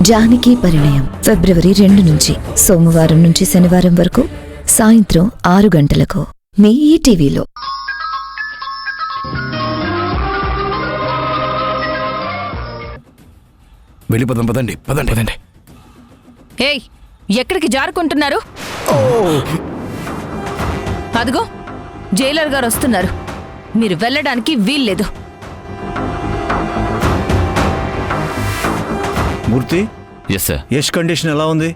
జానకి పరిణయం ఫిబ్రవరి 2 నుంచి సోమవారం నుంచి శనివారం వరకు సాయంత్రం 6 గంటలకు మీ ఈటీవీలో. వెళ్ళిపోదాం, పదండి పదండి పదండి. ఏయ్, ఎక్కడికి జారుకుంటున్నారు? అదిగో జైలర్ గారు వస్తున్నారు. మీరు వెళ్ళడానికి వీల్లేదు. మూర్తి, ఎస్ సార్. యష్ కండిషన్ ఎలా ఉంది?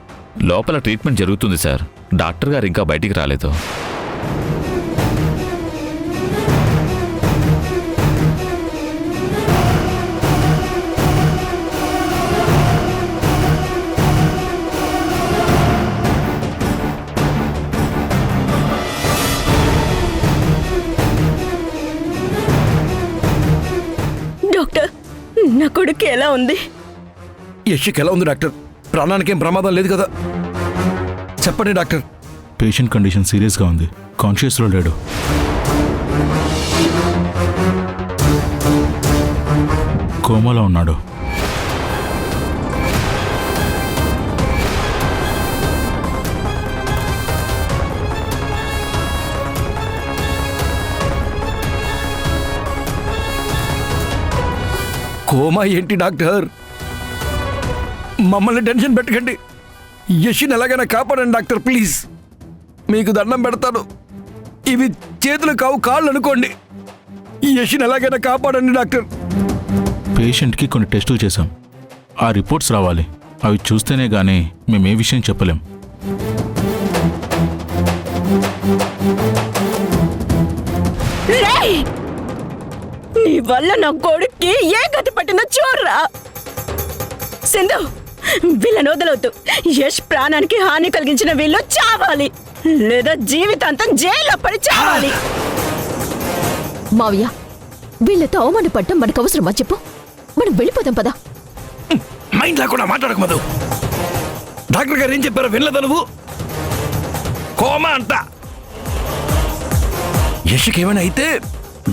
లోపల ట్రీట్మెంట్ జరుగుతుంది సార్. డాక్టర్ గారు ఇంకా బయటికి రాలేదు. డాక్టర్, నా కొడుకు ఎలా ఉంది? యశ్కి ఎలా ఉంది డాక్టర్? ప్రాణానికేం ప్రమాదం లేదు కదా? చెప్పండి డాక్టర్. పేషెంట్ కండిషన్ సీరియస్గా ఉంది. కాన్షియస్లో లేడు. కోమాలో ఉన్నాడు. కోమా ఏంటి డాక్టర్? మమ్మల్ని టెన్షన్ పెట్టకండి. యశ్ని ఎలాగైనా కాపాడండి డాక్టర్, ప్లీజ్. మీకు దండం పెడతాను. ఇవి చేతులు కావు, కాళ్ళు అనుకోండి. యశ్ని ఎలాగైనా కాపాడండి డాక్టర్. పేషెంట్కి కొన్ని టెస్టులు చేశాం. ఆ రిపోర్ట్స్ రావాలి. అవి చూస్తేనే గానీ మేమే విషయం చెప్పలేం. నీ వల్ల నా కొడుక్కి ఏ గతి పట్టిందో చూడరా. సింధు, వీళ్ళని వదలవద్దు. యష్ ప్రాణానికి హాని కలిగించిన వీళ్ళు చావాలి, లేదా జీవితాంతం జైల్లో పడి చావాలి. మావయ్య, వీళ్ళతో అవమానపడటం మనకు అవసరమా చెప్పు? మనం వెళ్ళిపోదాం పదా. మైండ్ లేకుండా మాట్లాడక మధు. డాక్టర్ గారు ఏం చెప్పారో వినలేదా నువ్వు? కోమా అంట. యశ్కి ఏమైనా అయితే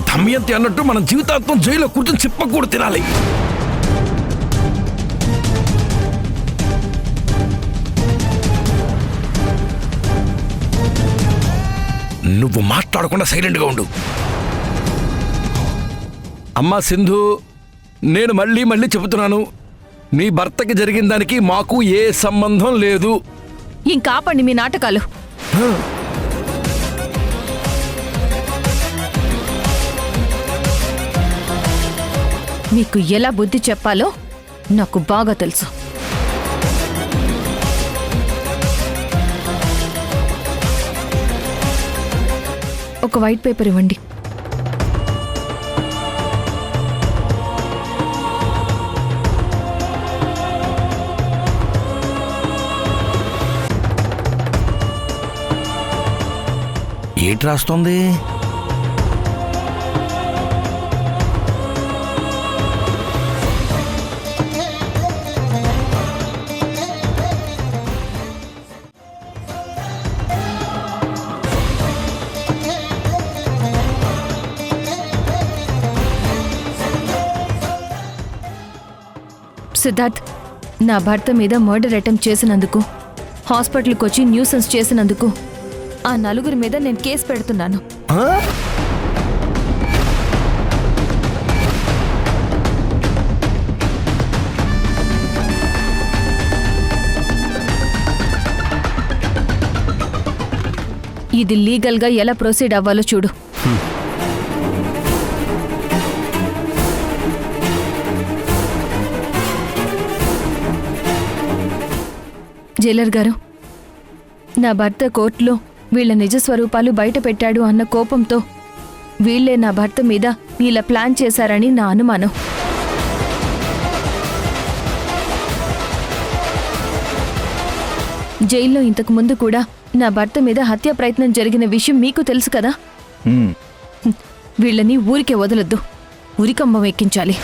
దమయంతి అన్నట్టు మనం జీవితాంతం జైల్లో కూర్చొని చిప్పకూడదు తినాలి. నువ్వు మాట్లాడకుండా సైలెంట్గా ఉండు. అమ్మా సింధు, నేను మళ్ళీ మళ్ళీ చెబుతున్నాను, నీ భర్తకి జరిగిన దానికి మాకు ఏ సంబంధం లేదు. ఇంకాపండి మీ నాటకాలు. మీకు ఎలా బుద్ధి చెప్పాలో నాకు బాగా తెలుసు. ఒక వైట్ పేపర్ ఇవ్వండి. ఏంటి రాస్తోంది? సిద్ధార్థ్, నా భర్త మీద మర్డర్ అటెంప్ట్ చేసినందుకు, హాస్పిటల్కి వచ్చి న్యూసెన్స్ చేసినందుకు ఆ నలుగురి మీద నేను కేసు పెడుతున్నాను. ఇది లీగల్గా ఎలా ప్రొసీడ్ అవ్వాలో చూడు. జైలర్ గారు, నా భర్త కోర్టులో వీళ్ల నిజ స్వరూపాలు బయట పెట్టాడు అన్న కోపంతో వీళ్లే నా భర్త మీద ఇలా ప్లాన్ చేశారని నా అనుమానం. జైల్లో ఇంతకు ముందు కూడా నా భర్త మీద హత్యా ప్రయత్నం జరిగిన విషయం మీకు తెలుసు కదా? వీళ్ళని ఊరికే వదలొద్దు, ఉరికంబం ఎక్కించాలి.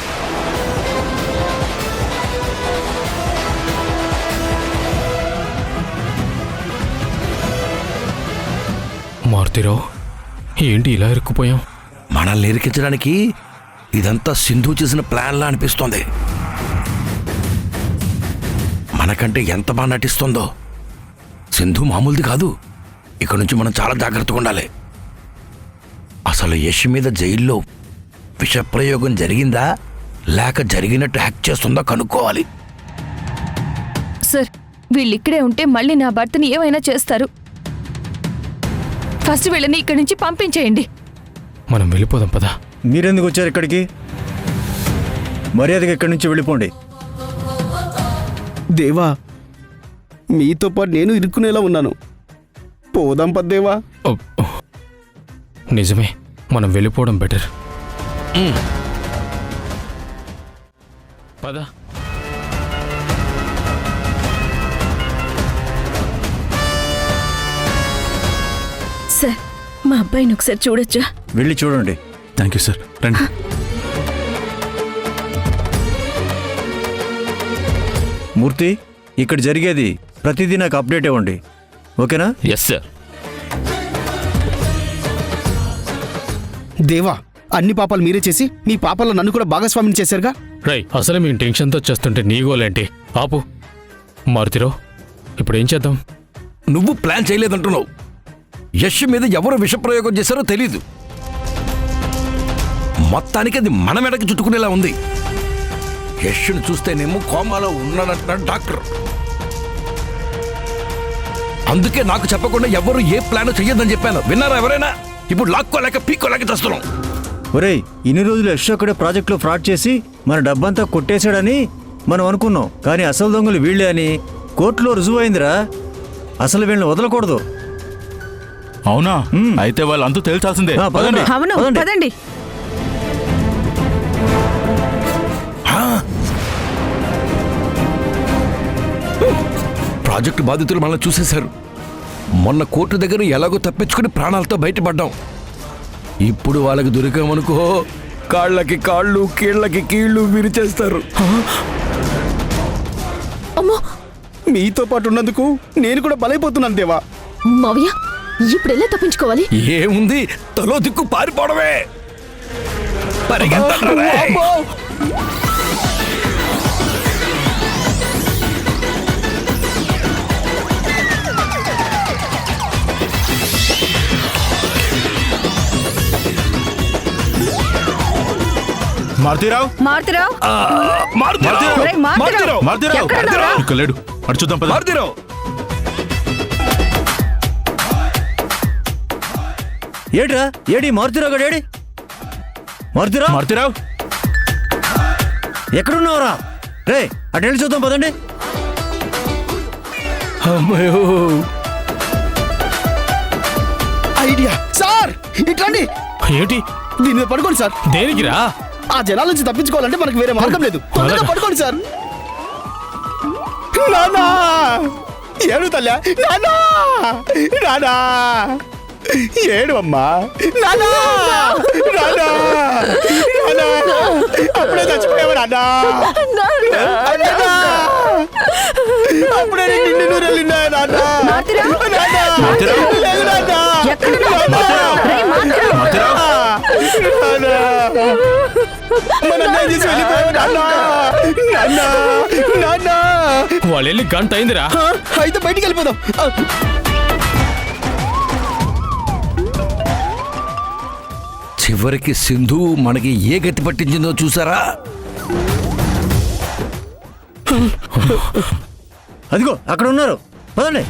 మారుతిరావు, ఏంటి ఇలా ఇరుక్కుపోయాం? మనల్ని ఇరికించడానికి ఇదంతా సింధు చేసిన ప్లాన్లా అనిపిస్తోంది. మనకంటే ఎంత బాగా నటిస్తుందో. సింధు మామూలుది కాదు. ఇక నుంచి మనం చాలా జాగ్రత్తగా ఉండాలి. అసలు యష్ మీద జైల్లో విషప్రయోగం జరిగిందా లేక జరిగినట్టు హ్యాక్ చేస్తుందా కనుక్కోవాలి. సార్ వీళ్ళిక్కడే ఉంటే మళ్ళీ నా భర్తని ఏమైనా చేస్తారు. ఫస్ట్ వీళ్ళని ఇక్కడి నుంచి పంపించేయండి. మనం వెళ్ళిపోదాం పదా. మీరెందుకు వచ్చారు ఇక్కడికి? మర్యాదగా ఇక్కడి నుంచి వెళ్ళిపోండి. దేవా, మీతో పాటు నేను ఇరుక్కునేలా ఉన్నాను. పోదాం పద్దేవా. నిజమే, మనం వెళ్ళిపోవడం బెటర్. పదా. సార్ మా అబ్బాయిని ఒకసారి చూడొచ్చా? వెళ్ళి చూడండి. Thank you sir. రండి. మూర్తి, ఇక్కడ జరిగేది ప్రతిదీ నాకు అప్డేట్ ఇవ్వండి, ఓకేనా? Yes sir. దేవా, అన్ని పాపాలు మీరే చేసి మీ పాపాల్లో నన్ను కూడా భాగస్వామిని చేశారుగా. రై, అసలు మేము టెన్షన్తో చేస్తుంటే నీ గోలేంటి? ఆపు. మారుతిరావు, ఇప్పుడు ఏం చేద్దాం? నువ్వు ప్లాన్ చేయలేదంటున్నావు. యష్ మీద ఎవరు విషప్రయోగం చేశారో తెలీదు. మొత్తానికి అది మన మెడకి చుట్టుకునేలా ఉంది. యష్ను చూస్తేనేమో కోమాలో ఉన్నాడంటున్నాడు డాక్టర్. అందుకే నాకు చెప్పకుండా ఎవరు ఏ ప్లాన్ చెయ్యొద్దని చెప్పాను. విన్నారా ఎవరైనా? ఇప్పుడు లాక్కోలేక పీక్కోలేక చేస్తున్నాం. ఒరేయ్, ఇన్ని రోజులు యశ్ ఒక్కడే ప్రాజెక్టులో ఫ్రాడ్ చేసి మన డబ్బంతా కొట్టేశాడని మనం అనుకున్నాం. కానీ అసలు దొంగలు వీళ్ళే అని కోర్టులో రుజువైందిరా. అసలు వీళ్ళని వదలకూడదు. అవునా? అయితే వాళ్ళు అంతూ తేల్చాల్సిందే. పదండి. అవును, పదండి. పదండి. ప్రాజెక్టు బాధితులు మనల్ని చూసేశారు. మొన్న కోర్టు దగ్గర ఎలాగో తప్పించుకుని ప్రాణాలతో బయటపడ్డాం. ఇప్పుడు వాళ్ళకి దొరికామనుకో, కాళ్ళకి కాళ్ళు కీళ్ళకి కీళ్ళు విరిచేస్తారు. అమ్మో మీతో పాటు ఉన్నందుకు నేను కూడా బలైపోతున్నాను దేవా. మావయ్య, ఇప్పుడు ఎలా తప్పించుకోవాలి? ఏముంది, తలో దిక్కు పారిపోవడమే. పరిగెత్తండి రే. అమ్మో! మారుతీరావు, మారుతిరావు, మారుతీరావు, ఒరేయ్, మారుతీరావు. మారుతీరావు, మారుతీరావు. ఇక్కడ లేడు. అటు చూద్దాం పద. మారుతీరావు. ఏడ్రా, ఏడి మారుతిరావు గడు ఏడి? మారుతిరావు, మారుతీరావు. ఎక్కడున్నావురా? రే, అటు వెళ్ళి చూద్దాం పదండి. అమ్మయ్యో, ఐడియా సార్, ఇట్లండి. ఏంటి? దీని మీద పడుకోండి సార్. దేనికిరా? ఆ జనాల నుంచి తప్పించుకోవాలంటే మనకు వేరే మార్గం లేదు. తొందరగా పడుకోండి సార్. నానా, ఏడు తల్లా, నానా, నానా, ఏడు అమ్మా, నానా, నానా, నానా, అప్పుడే చచ్చిపోయావా నానా? నానా, అప్పుడే నిండి నూరెళ్ళినా నానా? మారుతిరావు. నానా, లేదు నానా. నానా, మన అన్నయ్య తీసి వెళ్ళిపోయావు నాన్నా. నాన్నా, నాన్నా. వాళ్ళు వెళ్ళి గంట అయిందిరా. అయితే బయటికి వెళ్ళిపోదాం. చివరికి సింధు మనకి ఏ గతి పట్టించిందో చూసారా? అదిగో అక్కడ ఉన్నారు, పదండి.